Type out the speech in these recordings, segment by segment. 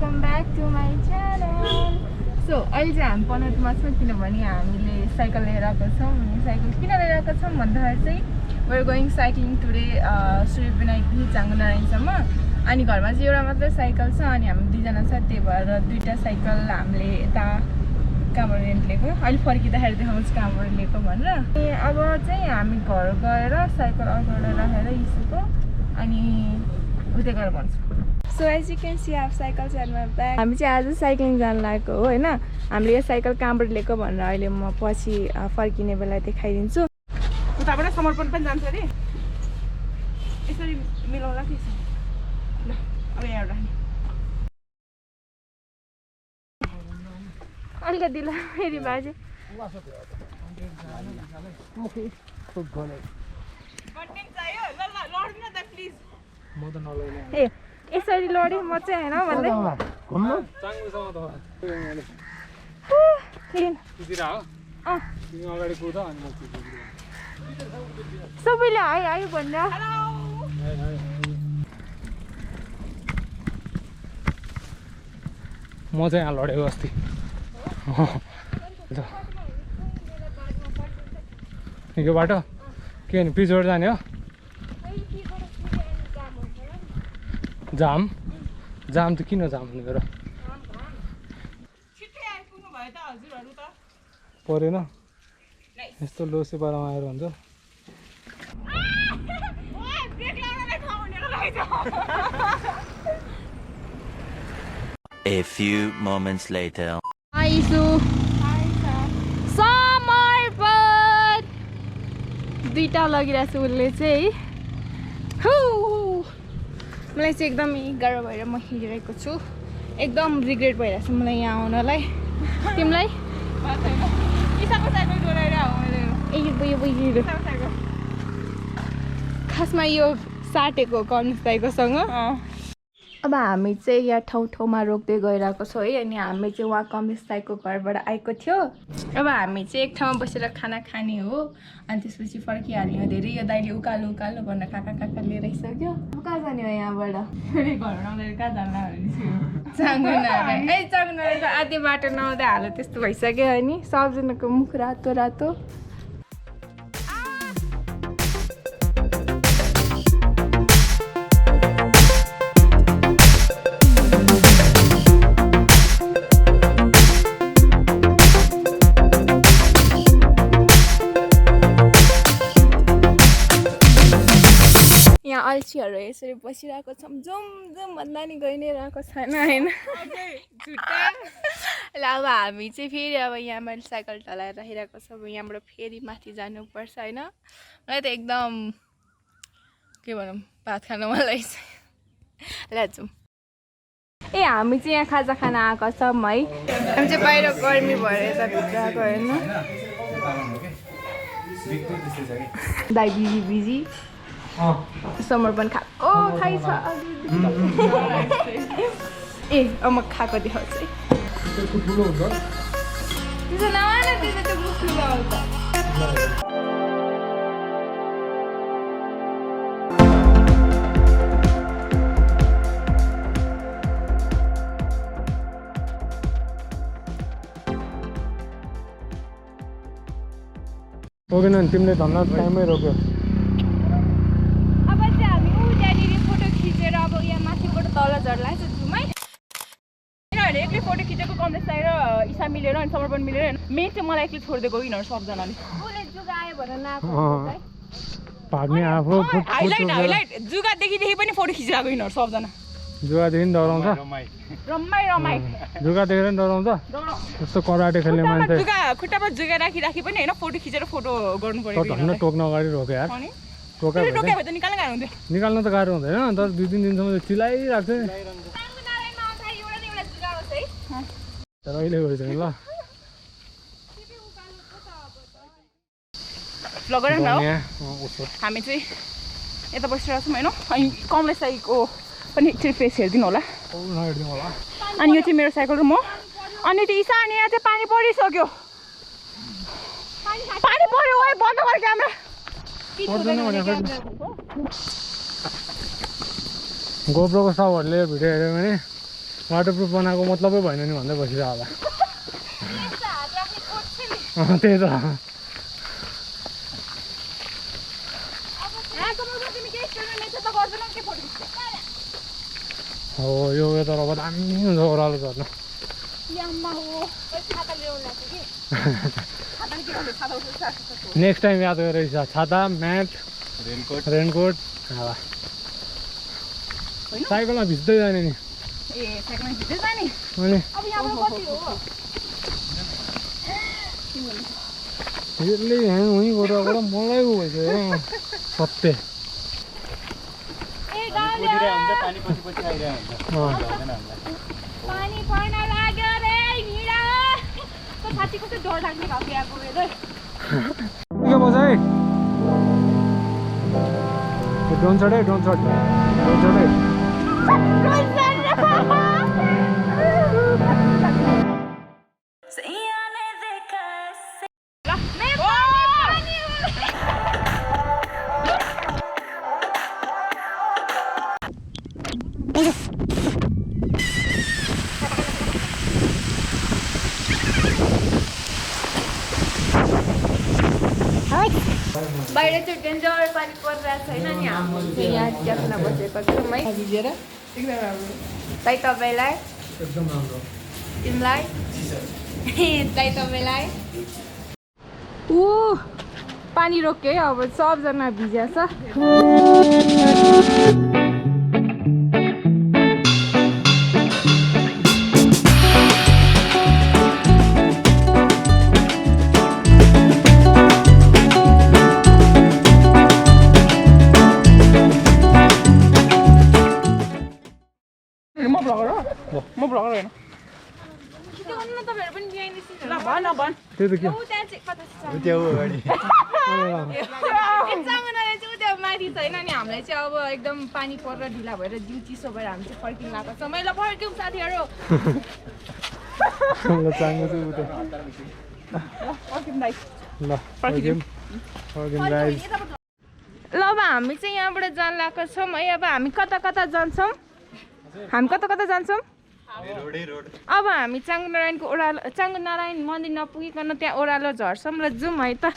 welcome back to my channel. So अहिले चाहिँ हामी पनौतमा छौँ किनभने हामीले साइकल लिएर आएको छौँ. साइकल किन लिएर आएको छौँ भन्दाखेरि चाहिँ we are going cycling today सूर्यविनायकदेखि चाङ्गनारायणसम्म. अनि घरमा चाहिँ एउटा मात्रै साइकल छ अनि हामी दुईजना छ त्यही भएर दुईटा साइकल हामीले यता कहाँबाट रेन्ट लिएको. अहिले फर्किँदाखेरि देखाउँछु कहाँबाट लिएको भनेर. अनि अब चाहिँ हामी घर गएर साइकल अगाडि राखेर इस्युको अनि उतै गएर भन्छु. So as you can see, I have cycles at my back. हामी चाहिँ आज साइक्लिङ जान लागेको हो हैन. हामीले यो साइकल कहाँबाट लिएको भनेर अहिले म पछि फर्किने बेला देखाइदिन्छु. उताबाट समर्पण पनि जान्छ रे. यसरी मिलाउला के छ. ल अब यहाँ राख्ने. अलि दिला फेरि बाजे. कन्टेन्ट चाहियो. ल ल लड्नु न त प्लिज. म त नलैने. ए यसरी लडे म चाहिँ हैन भन्दै घुम्नु चाङ्गोसँग त क्लिन तितिर हो तिमी अगाडि कुद अनि म कुद्छु सबैले हाय हाय भन्दा हेलो म चाहिँ यहाँ लडेको अस्ति यो बाटो के नि पिचबाट जाने हो जाम जाम त किन जाम हुने र छिट्टै आइपुग्नु भयो त हजुरहरु त परेन यस्तो लोसे पारामा आएर हुन्छ ओए ब्रेक लगाउनलाई ठाउँ हुने रहेछ A few moments later. Hi Isu. Hi sir. समर्पण दुईटा लगिरहेछ उसले चाहिँ मलाई चाहिँ एकदमै गाह्रो भएर म हिँडिरहेको छु. एकदम रिग्रेट भइरहेछ मलाई यहाँ आउनलाई. तिमीलाई इसाको साइकल डोराएर हो मैले. ए यो खासमा यो साटेको कन्स दाइकोसँग. अब हामी चाहिँ यहाँ ठाउँ रोक्दै गइरहेको छौँ है. अनि हामी चाहिँ उहाँ कमलेश दाइको घरबाट आएको थियो. अब हामी चाहिँ एक ठाउँमा बसेर खाना खाने हो अनि त्यसपछि फर्किहाल्ने हो. धेरै यो दाइले उकालो उकालो भनेर काका लिएर आइसक्यो. कहाँ जाने हो यहाँबाट फेरि घर नआउँदाखेरि कहाँ जानु चाङ्गनारायण. ए चाङ्गनारायणको आधी बाटो नआउँदै हालो त्यस्तो भइसक्यो अनि सबजनाको मुख रातो रातो. अल्छीहरू यसरी बसिरहेको छौँ. जुम भन्दा नि गइ नै रहेको छैन होइन. ल अब हामी चाहिँ फेरि अब यहाँ मैले साइकल ढलाएर राखिरहेको छ. अब यहाँबाट फेरि माथि जानुपर्छ होइन. मलाई त एकदम के भनौँ भात खान मन लागेछ. ल जाउँ. ए हामी चाहिँ यहाँ खाजा खान आएको छौँ है. हामी चाहिँ बाहिर गर्मी भएर यता भित्र आएको होइन. दाइ बिजी समर्पण खाएको खाइछ. ए अब म खाएको देखाउँछु है. त्यसो नआन त्यसो त ठुलो आउँछ. ओकेन तिमीले धन्यवाद टाइमै रोक्यो. तल झर्ला यिनीहरूले एक्लै फोटो खिचेको कमलेश दाइ र इसा मिलेर अनि समर्पण मिलेर मेन चाहिँ मलाई एक्लै छोडिदिएको यिनीहरू सबजनाले. भाग्ने आफू हाइलाइट जुगादेखि पनि फोटो खिचिरहेको यिनीहरू सबजना. जुगादेखि डराउँछ रमाइ जुगा देखेर नि डराउँछ. जस्तो कराटे खेल्ने मान्छे जुगा खुट्टामा जुगा राखी पनि होइन फोटो खिचेर फोटो गर्नु पर्यो. धन्न टोक्न अगाडि रोक्यो यार. निकाल्न त गाह्रो हुँदैन तर 2-3 दिनसम्म चिलाइरहेको छ नि. रहिले गइसक्यो ल. हामी चाहिँ यता बसिरहेको छौँ होइन. अनि कमलेश दाइको पनि एकचोटि फेस हेरिदिनु होला. अनि यो चाहिँ मेरो साइकल र म. अनि त्यो इसा अनि यहाँ चाहिँ पानी परिसक्यो. पानी पर्यो है बन्द गर क्यामेरा. गोप्रोको सबहरूले भिडियो हेऱ्यो भने वाटरप्रुफ बनाएको मतलबै भएन नि भन्दै बसिरहेको होला त्यही त हो यो वेदर अब दामी हुन्छ ओह्रालो झर्न नेक्स्ट टाइम याद गरेर छाता म्याट रेनकोट साइकलमा भिज्दै जाने नि अनि यसले यहाँ उहीँ गएर मलाई उ भइसक्यो सत्य पानी पर्न लाग्यो रे हिँडा तो साथीको चाहिँ डर लाग्ने भएको यहाँको वेदर के बस है डोन्ट चढ है डोन्ट चढ है बाहिर चाहिँ डेन्जर पानी परिरहेको छैन नि हाम्रो चाहिँ यहाँ क्याफेमा बसेको छौँ है भिजेर एकदम राम्रो दाइ तपाईँलाई एकदम राम्रो तिमीलाई दाइ तपाईँलाई ऊ पानी रोक्यो है अब सबजना भिजेको छ म ब्लगर हैन त्यही त के माथि छैन नि हामीलाई चाहिँ अब एकदम पानी परेर ढिला भएर जिउ चिसो भएर हामी चाहिँ फर्किनु लागेको छ मैले फर्क्यौँ साथीहरू ल अब हामी चाहिँ यहाँबाट जान लागेको छौँ है अब हामी कता कता जान्छौँ हामी कता कता जान्छौँ अब हामी चाङ्गुनारायणको ओह्रालो चाङ्गुनारायण मन्दिर नपुगिकन त्यहाँ ओह्रालो झर्छौँ र जाउँ है त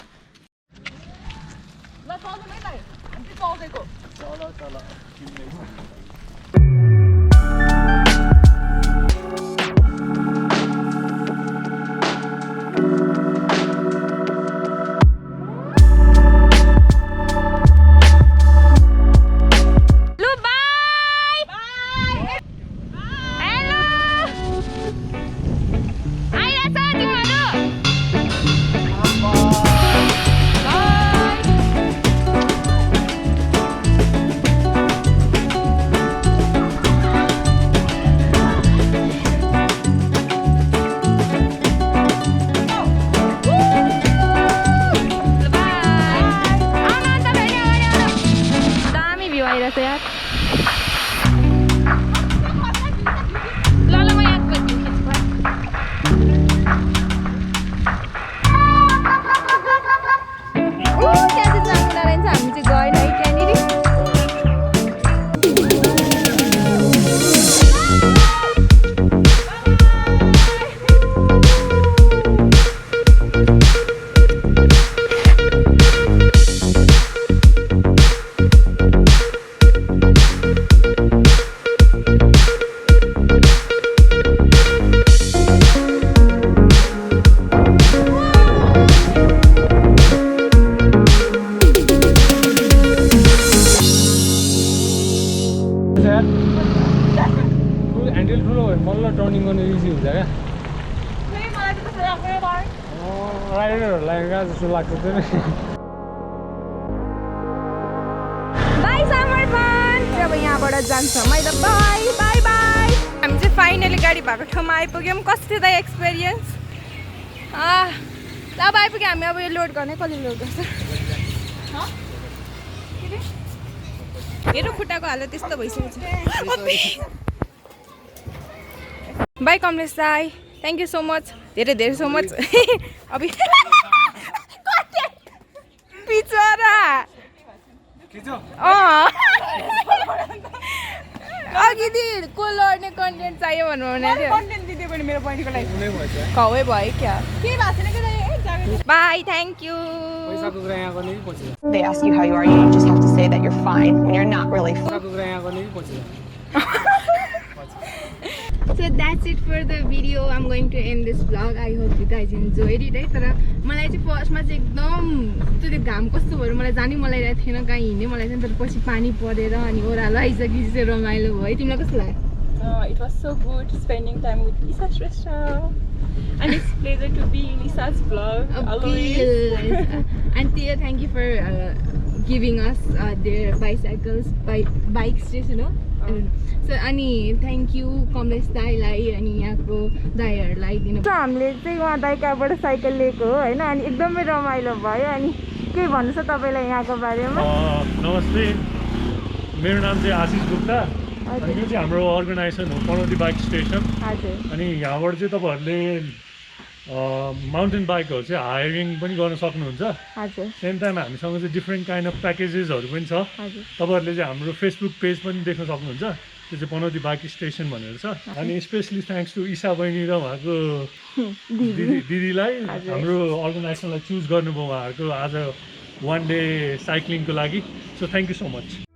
ह्यान्डल ठुलो भयो मल्ल टर्निङ गर्ने इजी हुन्छ क्या राइडरहरूलाई क्या जस्तो लाग्छ त्यो बाई समर्पण अब यहाँबाट जान्छौँ मैले बाई बाई बाई हामी चाहिँ फाइनली गाडी भएको ठाउँमा आइपुग्यौँ कस्तो थियो त एक्सपिरियन्स अब आइपुग्यो हामी अब यो लोड गर्ने कसले लोड गर्छ हेर खुट्टाको हालत त्यस्तो भइसकेको छ बाई कमलेश दाई थ्याङ्क यू सो मच धेरै धेरै सो मच अब बिचरा अघि को लड गर्ने कन्टेन्ट चाहियो भन्नु भने कन्टेन्ट दिदियो भने मेरो बहिनीको लागि कुनै भएछ घाउै भयो क्या के भएको छैन के बाई थ्याङ्क यू पैसाको कुरा यहाँ गर्ने कि पछि They ask you how you are, you just have to say that you're fine when you're not really fine. पैसाको कुरा यहाँ गर्ने कि पछि So that's it for the video. I'm going to end this vlog. I hope you guys enjoyed it. है तर मलाई चाहिँ फर्स्टमा चाहिँ एकदम त्यो घाम कस्तो भयो मलाई जानै मन लागिरहेको थिएन कहीँ हिँड्ने मलाई चाहिँ तर पछि पानी परेर अनि ओह्रालो आइसकेपछि चाहिँ रमाइलो भयो तिमीलाई कस्तो लाग्यो It was so good spending time with Isha Shrestha. And it's a pleasure to be in Isha's vlog. And Tia, thank you for giving us their bikes just, you know. So अनि thank you Kamlesh दाईलाई अनि यहाँको दाईहरूलाई दिनु हामीले चाहिँ उहाँ दाईकाबाट cycle लिएको हो होइन अनि एकदमै रमाइलो भयो अनि के भन्नु छ तपाईँलाई यहाँको बारेमा नमस्ते मेरो नाम चाहिँ आशिष गुप्ता अनि यो चाहिँ हाम्रो अर्गनाइजेसन हो पनौती बाइक स्टेसन हजुर अनि यहाँबाट चाहिँ तपाईँहरूले माउन्टेन बाइकहरू चाहिँ हायरिङ पनि गर्न सक्नुहुन्छ हजुर सेम टाइम हामीसँग चाहिँ डिफ्रेन्ट काइन्ड अफ प्याकेजेसहरू पनि छ हजुर तपाईँहरूले चाहिँ हाम्रो फेसबुक पेज पनि देख्न सक्नुहुन्छ त्यो चाहिँ पनौती बाइक स्टेसन भनेर छ अनि स्पेसली थ्याङ्क्स टु इशा बहिनी र उहाँको दिदीलाई हाम्रो अर्गनाइजेसनलाई चुज गर्नुभयो उहाँहरूको आज 1 डे साइक्लिङको लागि so thank you so much